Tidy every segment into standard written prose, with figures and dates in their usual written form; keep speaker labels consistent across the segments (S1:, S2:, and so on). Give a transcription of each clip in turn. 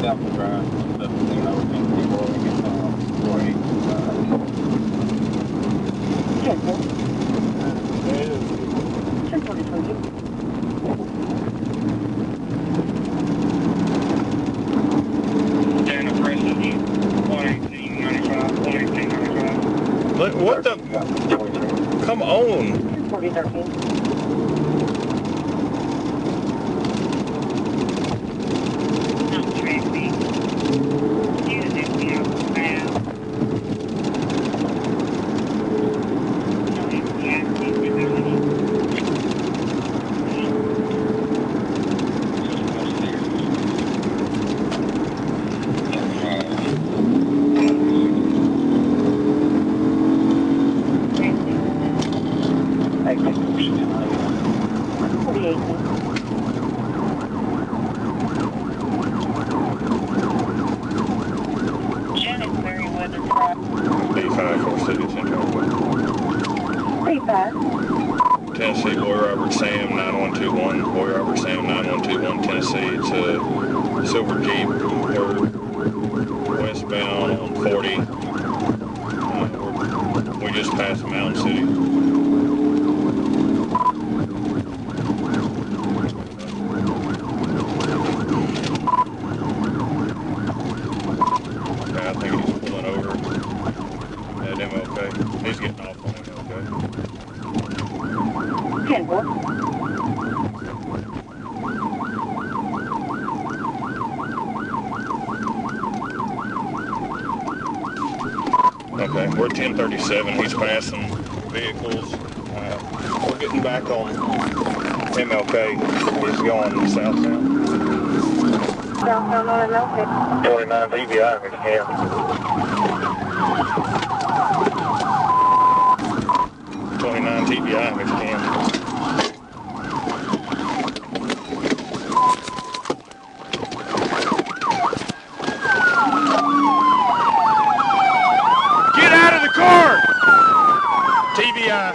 S1: Apple Drive. That's the thing I was going to see where we get
S2: 418. Look, what the? Come on.
S3: 4013.
S2: Tennessee, Boy Robert Sam 9121, Boy Robert Sam 9121, Tennessee to Silver Jeep, or westbound on 40. We just passed Mound City. Okay, I think he's pulling over at MLK. He's getting off on MLK.
S3: 10-4.
S2: Okay, we're 1037. He's passing vehicles. We're getting back on MLK. He's going southbound.
S3: Southbound on MLK.
S1: 29 TBI if you can.
S2: 29 TBI if you can. Get out of the car! TBI.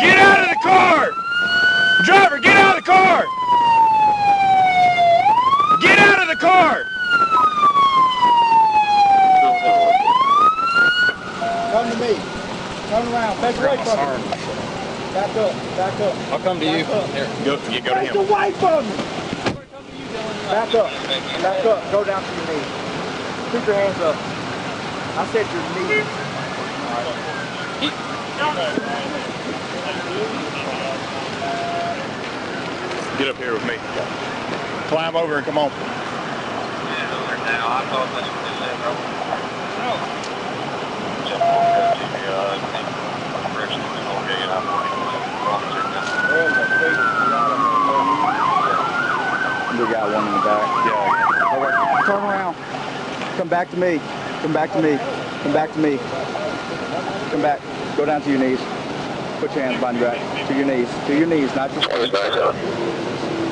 S2: Get out of the car! Driver, get out of the car! Get out of the car!
S4: Come to me. Turn around. Back away from me. Back up. Back up.
S2: I'll come to you. Here, you go to him.
S4: Back away from me. Back up. Back up. Go down to your knees. Put your hands up. I said your knees.
S2: Get up here with me. Climb over and come on.
S1: Yeah, over now. I thought this was in there. No. Jump over to TBI. I think correction is okay. And I'm
S4: We got one in the back.
S2: Yeah.
S4: All right. Turn around. Come back to me. Come back to me. Come back to me. Come back. Go down to your knees. Put your hands behind your back. To your knees. To your knees, not your face.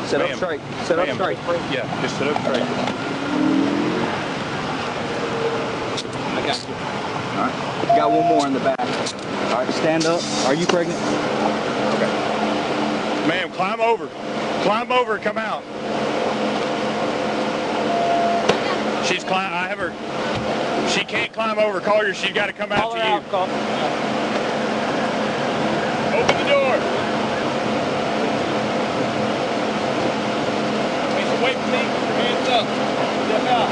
S4: Sit up straight. Sit up straight.
S2: Yeah, just sit up straight.
S4: I got you. All right. Got one more in the back. All right, stand up. Are you pregnant?
S2: Okay. Ma'am, climb over. Climb over and come out. She's I have her. She can't climb over. Call her. She's got to come out to you. Open the door. Wait for me. Hands up. Step out.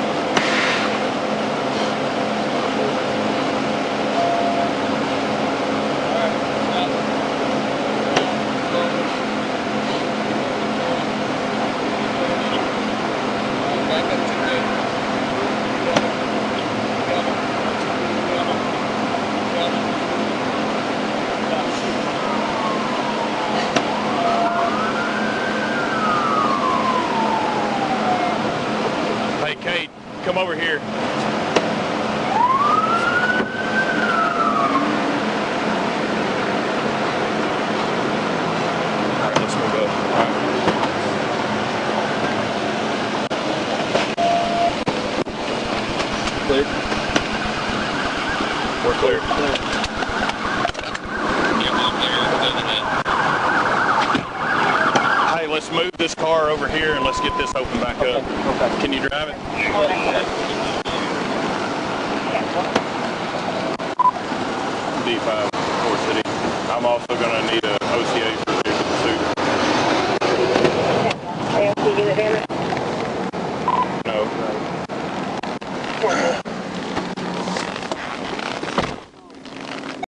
S2: Hey, Kate, come over here. All right, let's move up. All right. Clear. We're clear. Hey, let's move this car over here and let's get this open back up.
S4: Okay.
S2: Can you drive it? D5, Mound City. I'm also going to need a